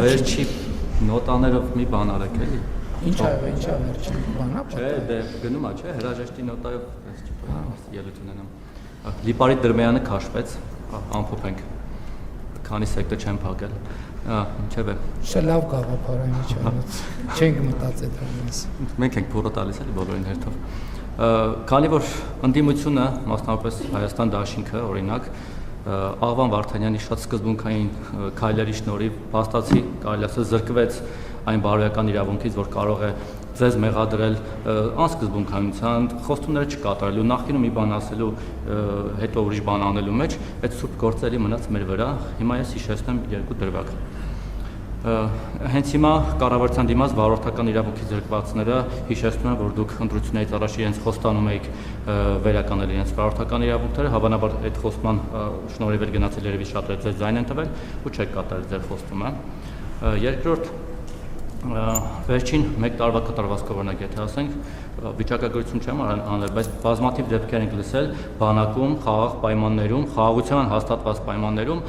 վերջի նոտաներով մի բան արեք էլի։ Ինչ է վերջի բանա։ Չէ, դե գնում է, չէ, հրաժեշտի նոտայով ելույթ ունենամ։ Լիպարիտ Դրմեյանը քաշվեց, ամփոփենք։ Քանի սեկտը չեն փակել։ Ինչևէ։ Շա լավ գաղափար է, ինչ է։ Չենք մտածել դրանից։ Մենք ենք փորը տալիս էլի բոլորին հերթով։ Քանի որ ընդդիմությունը, մասնավորապես Հայաստան դաշինքը, օրինակ, Աղվան Վարդանյանի շատ սկզբունքային քայլերի շնորհիվ փաստացի կարելի ասել զրկվեց այն բարոյական իրավունքից, որ կարող է ձեզ մեղադրել անսկզբունքայնության, խոստումները չկատարելու, նախկինում մի բան ասելու, հետո ուրիշ բան անելու մեջ, այդ սուրբ գործը մնաց մեր վրա, հիմա ես հիշեցնեմ երկու դրվագ։ Հենց հիմա կառավարության դիմաց վարորդական իրավունքի զրկվածները հիշեցնում են, որ դուք ընտրություններից առաջ իրենց խոստանում եք վերականգնել իրենց վարորդական իրավունքները, հավանաբար այդ խոստման շնորհիվ էլ գնացել երևի շատերը ձեզ ձայն են տվել ու չեք կատարել ձեր խոստումը։ Երկրորդ վերջին 1 տարվա կտրվածքով օրինակ եթե ասենք վիճակագրություն չեմ անել, բայց բազմաթիվ դեպքեր ենք լսել բանակում, խաղաղ պայմաններում, խաղաղության հաստատված պայմաններում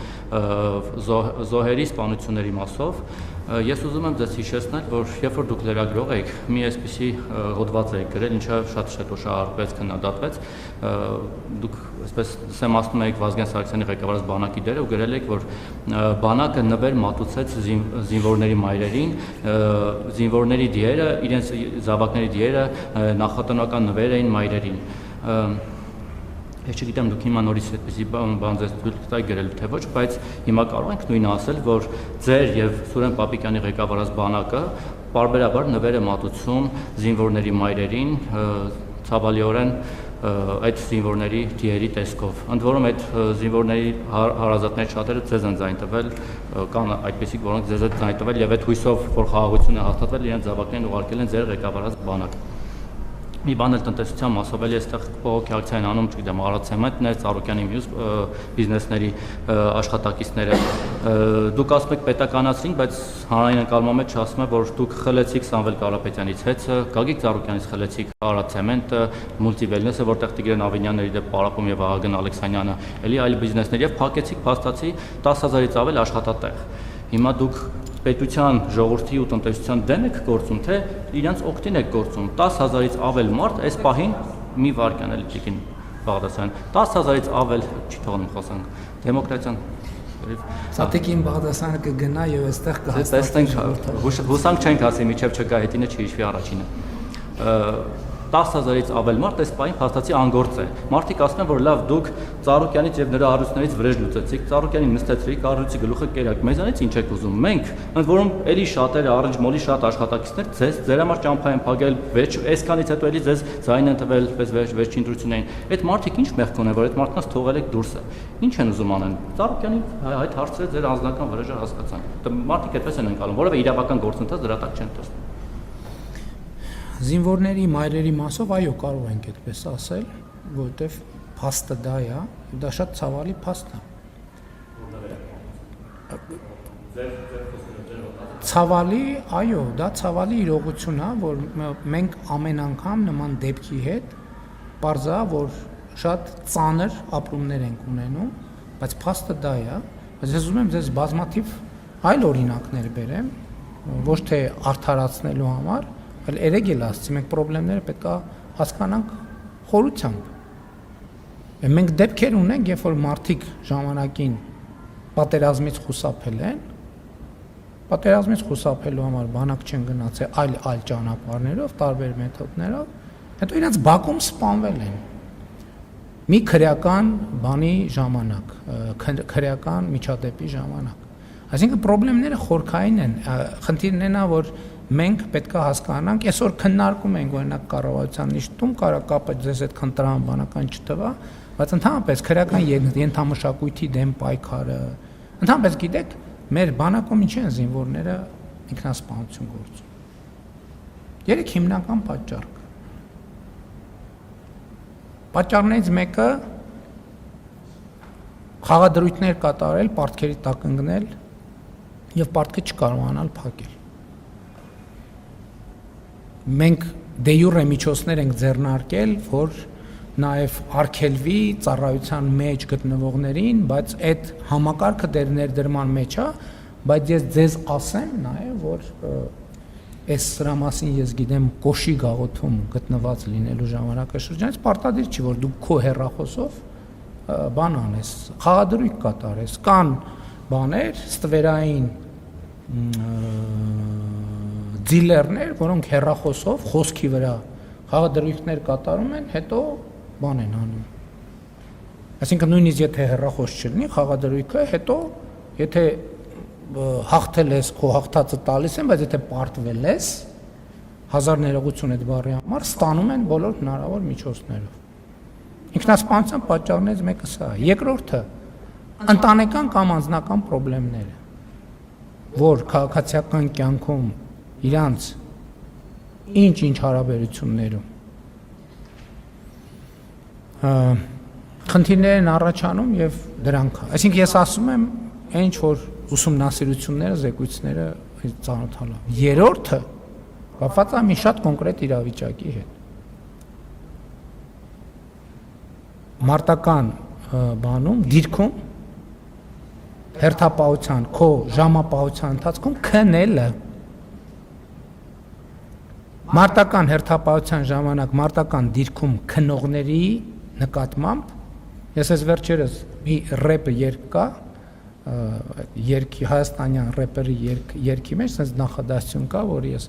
զոհերի սպանությունների մասով ես ուզում եմ ձեզ հիշեցնել, որ երբ որ դուք լրագրող եք, մի այսպիսի հոդված եք գրել, ինչը շատ շուտ շահարկվեց, քննադատվեց, դուք այսպես սեմացնում եք Վազգեն Սարգսյանի ղեկավարած բանակի դերը ու գրել եք, որ բանակը նվեր մատուցեց զինվորների մայրերին, զինվորների դիերը, իրենց զավակների դիերը նախատնական նվեր էին մայրերին։ Ես չգիտեմ դուք հիմա նորից այդպեսի բան ձեզ թույլ տայ գրել թե ոչ, բայց հիմա կարող ենք նույնը ասել, որ ձեր եւ Սուրեն Պապիկյանի ղեկավարած բանակը պարբերաբար նվեր է մատուցում զինվորների մայրերին, ցավալիորեն այդ զինվորների դիերի տեսքով։ Ընդ որում այդ զինվորների հարազատների շատերը ձեզ են ձայն տվել, կան այդպիսիք, որոնք ձեզ են ձայն տվել եւ այդ հույսով, որ խաղաղություն է հաստատվել, իրենց զավակներին ուղարկել են ձեր ղեկավարած բանակ։ Մի բան էլ տնտեսության մասով էլի այստեղ բողոքի ակցիա են անում, չգիտեմ, Արարատցեմենտներ, Ծառուկյանի մյուս բիզնեսների աշխատակիցները։ Դուք ասում եք պետականացրին, բայց հանրային ընկալման մեջ ասում է, որ դուք խլեցիք Սամվել Կարապետյանից հեծը, Գագիկ Ծառուկյանից խլեցիք Արարատցեմենտը, Մուլտիվելնեսը, որտեղ Տիգրան Ավինյանների դեպ Պարապում եւ Վահագն Ալեքսանյանը, էլի այլ բիզնեսներ եւ փակեցիք փաստացի 10,000-ից ավել աշխատատեղ։ Հիմա դուք պետության, ժողովրդի ու տնտեսության դեմ եք գործում, թե իրենց օգտին եք գործում։ 10,000-ից ավել մարդ այս պահին մի վարքան էլի Տիկին Բաղդասարյան, 10,000-ից ավել չի թողնում խոսանք, դեմոկրատիան։ Տիկին Բաղդասարյանը կգնա եւ այստեղ կհաստատենք, հուսանք չենք ասի, միջև չկա հետինը չհիշվի առաջինը։ 10,000-ից ավել մարդ այս պահին փաստացի անգործ է։ Մարդիկ ասում են, որ լավ դուք Ծառուկյանից եւ նրա առույցներից վրեժ լուծեցիք, Ծառուկյանին նստեցրիք, առույցի գլուխը կերակ։ Մեզանից ինչ եք ուզում։ Մենք, ընդ որում, էլի շատերը առիջ մոլի շատ աշխատակիցներ ձեր համար ճամփա են փակել, այսքանից հետո էլի ձեզ ձայն են տվել, պես վերջին ընտրություններին։ Այդ մարդիկ ինչ մեղք ունեն, որ այդ մարդկանց թողել եք դուրսը։ Ինչ են ուզում անեն։ Ծառուկյանի այդ հարցերը ձեր անձնական վրեժը հասկացան։ Մարդիկ այդպես են ընկալում, որովհետեւ իրավական գործընթաց դրա տակ չեն տեսնում։ Զինվորների մայրերի մասով այո կարող ենք այդպես ասել, որովհետև փաստը դա է, դա շատ ցավալի փաստ է։ Ցավալի, այո, դա ցավալի իրողություն է, որ մենք ամեն անգամ նման դեպքի հետ բարձա, որ շատ ծանր ապրումներ ենք ունենում, բայց փաստը դա է, բայց ես ուզում եմ ձեզ բազմաթիվ այլ օրինակներ բերեմ, ոչ թե արդարացնելու համար, այլ երեք էլ ասացի, մենք պրոբլեմները պետք է հասկանանք խորությամբ։ Մենք դեպքեր ունենք, երբ որ մարդիկ ժամանակին պատերազմից խուսափել են, պատերազմից խուսափելու համար բանակ չեն գնացել այլ ճանապարհներով, տարբեր մեթոդներով, հետո իրենց բակում սպանվել են։ Մի քրեական բանի ժամանակ, քրեական միջադեպի ժամանակ։ Այսինքն պրոբլեմները խորքային են, խնդիրն են, որ մենք պետք է հասկանանք, այսօր քննարկում ենք օրինակ կառավարության նիստում, կարող կապը ձեզ այդ քննարան բանական չտվա, բայց ընդհանրապես քրեական ենթամշակույթի դեմ պայքարը, ընդհանրապես գիտեք, մեր բանակում ինչ են զինվորները ինքնասպանություն գործում։ Երեք հիմնական պատճառ կա։ Պատճառներից մեկը խաղադրույթներ կատարել, պարտքերի տակ ընկնել եւ պարտքը չկարողանալ փակել։ Մենք դե յուրե միջոցներ ենք ձեռնարկել, որ նաև արգելվի ծառայության մեջ գտնվողներին, բայց այդ համակարգը դեր ներդրման մեջ է, բայց ես ձեզ ասեմ նաև, որ այս սրա մասին ես գիտեմ Կոշի գաղութում գտնված լինելու ժամանակաշրջանից պարտադիր չի, որ դու քո հեռախոսով բան անես, խաղադրույք կատարես, կան բաներ, ստվերային դիլերներ, որոնք հեռախոսով խոսքի վրա խաղադրույքներ կատարում են, հետո բան են անում։ Այսինքն նույնիսկ եթե հեռախոս չլինի, խաղադրույքը հետո եթե հաղթել ես, քո հաղթածը տալիս են, բայց եթե պարտվել ես, հազար ներողություն այդ բառի համար, ստանում են բոլոր հնարավոր միջոցներով։ Ինքնասպանության պատճառներից մեկը սա է։ Երկրորդը ընտանեկան կամ անձնական խնդիրները, որ քաղաքացիական կյանքում իրանց ինչ հարաբերություններում խնդիրներ են առաջանում եւ դրանք, այսինքն ես ասում եմ, ինչ որ ուսումնասիրությունները, զեկույցները ծանոթալով։ Երրորդը կապված է մի շատ կոնկրետ իրավիճակի հետ։ Մարտական բանում, դիրքում հերթապահության, քո ժամապահության ընթացքում քնելը մարտական հերթապահության ժամանակ մարտական դիրքում քնողների նկատմամբ ես այս վերջերս մի ռեպը երկ կա երկի հայաստանյան ռեպերի երկի մեջ sense նախադասություն կա, որ ես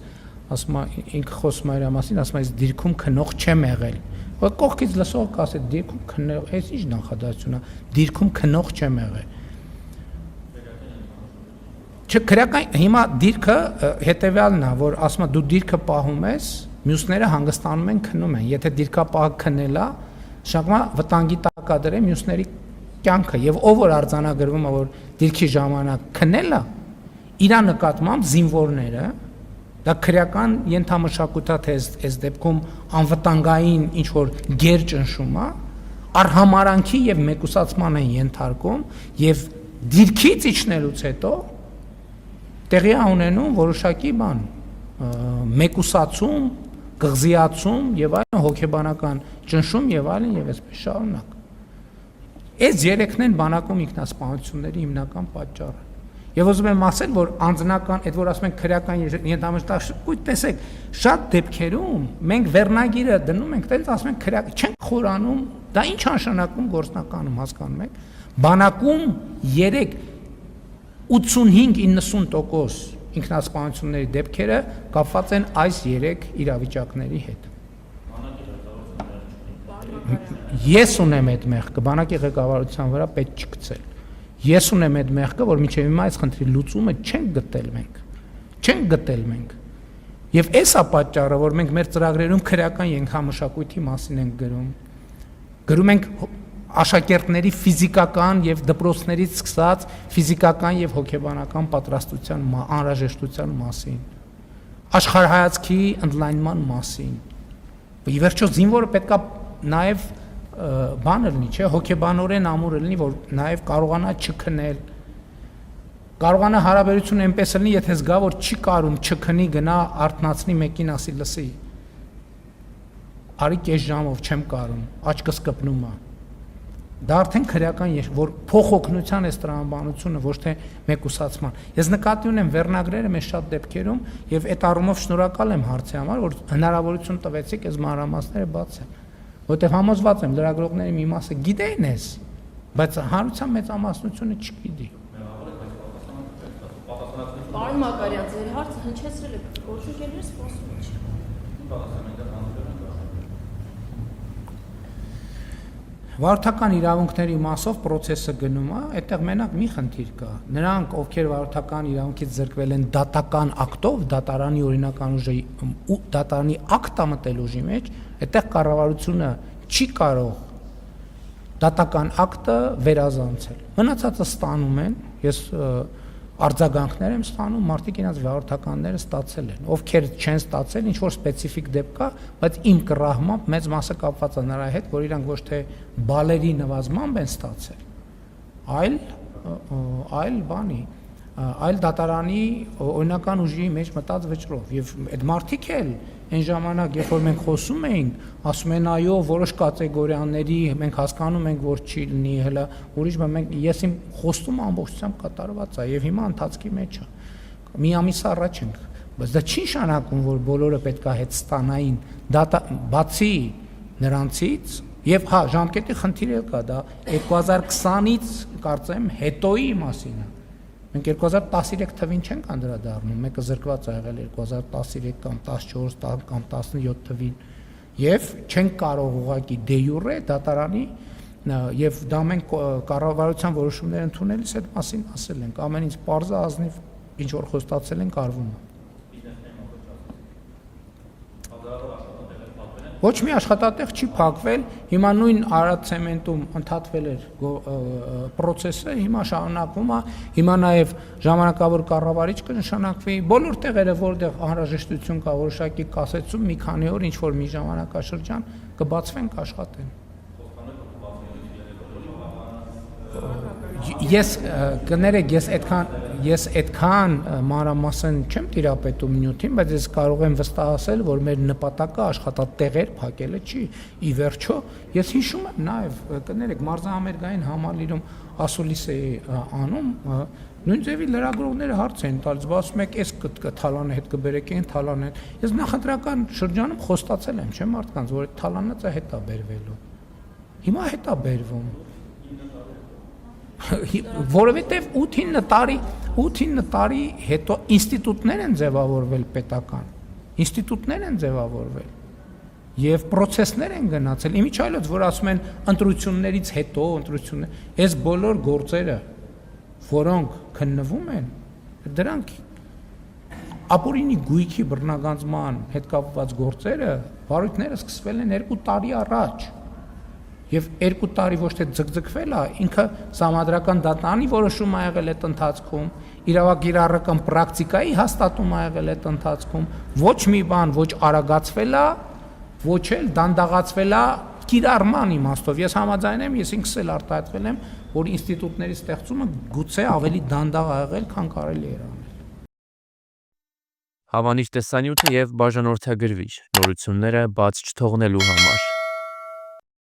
ասում եմ ինքը խոսում է իր մասին, ասում եմ ես դիրքում քնող չեմ եղել։ Որ կողքից լսող կասի դիրքում քնող, այս ինչ նախադասություն է, դիրքում քնող չեմ եղել։ Չքրական հիմա դիրքը հետեւյալն է, որ ասում է դու դիրքը պահում ես, մյուսները հանգստանում են քնում են։ Եթե դիրքապահը քնել է, շակմա վտանգի տակ է դրել մյուսների կյանքը եւ ով որ արձանագրվում է որ դիրքի ժամանակ քնել է, իր նկատմամբ զինվորները դա քրեական ենթամշակութա թե այս դեպքում անվտանգային ինչ որ գերճնշում է, արհամարանքի եւ մեկուսացման են ենթարկում եւ դիրքից իջնելուց հետո տեղի ունենում որոշակի բան մեկուսացում, գղզիացում եւ այլն հոգեբանական ճնշում եւ այլն եւ այսպես շարունակ։ Այս երեքն են բանակում ինքնասպանությունների հիմնական պատճառը։ Եվ ուզում եմ ասել, որ անձնական, այդ որ ասում են քրեական ենթամշակույթ, տեսեք, շատ դեպքերում մենք վերնագիրը դնում ենք, տենց ասում ենք քրեական, չենք խորանում, դա ինչ նշանակում գործնականում հասկանում եք։ Բանակում 85-90% ինքնասպանությունների դեպքերը կապված են այս 3 իրավիճակների հետ։ Ես ունեմ այդ մեղքը, բանակի ղեկավարության վրա պետք չգցել։ Ես ունեմ այդ մեղքը, որ մինչև հիմա այս խնդրի լուծումը չենք գտել մենք։ Եվ այս է պատճառը, որ մենք մեր ծրագրերում քրեական ենթամշակույթի մասին ենք գրում։ Գրում ենք աշակերտների ֆիզիկական եւ դպրոցներից սկսած ֆիզիկական եւ հոգեբանական պատրաստության անհրաժեշտության մասին, աշխարհայացքի ընդլայնման մասին։ Ի վերջո զինվորը պետքա նաեւ բանը լինի, չէ, հոգեբանորեն ամուր լինի, որ նաեւ կարողանա չքնել, կարողանա հարաբերությունը այնպես լինի, եթե զգա, որ չի կարում չքնի, գնա արթնացնի մեկին ասի լսի։ Արի կես ժամով չեմ կարում, աչքս կպնում է։ Դա արդեն քրեական որ փոխօգնության է տրամաբանությունը, ոչ թե մեկուսացման։ Ես նկատի ունեմ վերնագրերը մեծ շատ դեպքերում եւ այդ առումով շնորհակալ եմ հարցի համար, որ հնարավորություն տվեցիք այս մանրամասները բացեմ։ Որտեղ համոզված եմ լրագրողների մի մասը գիտեն ես, բայց հանրության մեծամասնությունը չգիտի։ Պարոն Մակարյան, ձեր հարցը հնչեցրել եք, գործընկերները սպասում են։ Վարորդական իրավունքների մասով process-ը գնում է, այդտեղ մենակ մի խնդիր կա։ Նրանք, ովքեր վարորդական իրավունքից զրկվել են դատական ակտով, դատարանի օրինական ուժի դատարանի ակտը մտել ուժի մեջ, այդտեղ կառավարությունը չի կարող դատական ակտը վերազանցել։ Մնացածը ստանում են, ես արձագանքներ եմ ստանում, մարդիկ իրենց վարորդականները ստացել են, ովքեր չեն ստացել, ինչ որ սպეციფიկ դեպք կա, բայց իմ կռահմամբ մեծ մասը կապված է նրա հետ, որ իրանք ոչ թե բալերի նվազմամբ են ստացել, այլ բանի, այլ դատարանի օրինական ուժի մեջ մտած վճռով, եւ այդ մարդիկ էլ այն ժամանակ, երբ որ մենք խոսում էինք, ասում են այո, որոշ կատեգորիաների մենք հասկանում ենք, որ չի լինի, հələ ուրիշ բան մենք ես իմ խոստումը ամբողջությամբ կատարված է եւ հիմա ընթացքի մեջ է։ Մի ամիս առաջ ենք, բայց դա չի նշանակում, որ բոլորը պետքա հետ ստանային, դա բացի նրանցից եւ հա ժամկետի խնդիր էլ կա, դա 2020-ից կարծեմ հետոյի մասին է։ Մենք 2013 թվին չենք անդրադառնում, մեկը զրկված է եղել 2013 կամ 14 կամ 17 թվին եւ չենք կարող ուղղակի դե յուրե դատարանի եւ դա մենք կառավարության որոշումներ ընդունելիս այդ մասին ասել ենք, ամեն ինչ պարզ է ազնիվ ինչ որ խոստացել ենք արվում է։ Ոչ մի աշխատատեղ չի փակվել, հիմա նույն Արադ ցեմենտում ընդհատվել էր process-ը, հիմա շարունակվում է, հիմա նաև ժամանակավոր կառավարիչ կնշանակվի, բոլոր տեղերը, որտեղ անհրաժեշտություն կա որոշակի կասեցում, մի քանի օր ինչ որ մի ժամանակաշրջան կբացվեն, կաշխատեն։ Ես կներեք, ես այդքան մանրամասն չեմ տիրապետում նյութին, բայց ես կարող եմ վստահել, որ մեր նպատակը աշխատատեղեր փակելը չի։ Ի վերջո, ես հիշում եմ նաև, կներեք, մարզահամերգային համալիրում ասուլիս էի անում, նույն ձևի լրագրողները հարց են տալիս, ասում եք, էս թալանը հետ կբերեք, այն թալանը։ Ես նախընտրական շրջանում խոստացել եմ, չէ՞ մարդկանց, որ այդ թալանածը հետ է բերվելու։ Հիմա հետ է բերվում։ Որովհետև 8-9 տարի հետո ինստիտուտներ են ձևավորվել պետական, ինստիտուտներ են ձևավորվել եւ process-ներ են գնացել, իմիջիայլոց, որ ասում են ընտրություններից հետո, այս բոլոր գործերը, որոնք քննվում են, դրանք ապօրինի գույքի բռնագանձման հետ կապված գործերը, վարույթները սկսվել են 2 տարի առաջ։ Եվ 2 տարի ոչ թե ձգձգվել է, ինքը համադրական դատանի որոշում ա եղել այդ ընթացքում, իրավագիտական պրակտիկայի հաստատում ա եղել այդ ընթացքում, ոչ մի բան ոչ արագացվել է, ոչ էլ դանդաղացվել է կիրառման իմաստով։ Ես համաձայն եմ, ես ինքս էլ արտահայտվել եմ, որ ինստիտուտների ստեղծումը գուցե ավելի դանդաղ ա եղել, քան կարելի էր անել։ Հավանիչ տեսանյութը եւ բաժանորդագրվիչ նորությունները բաց չթողնելու համար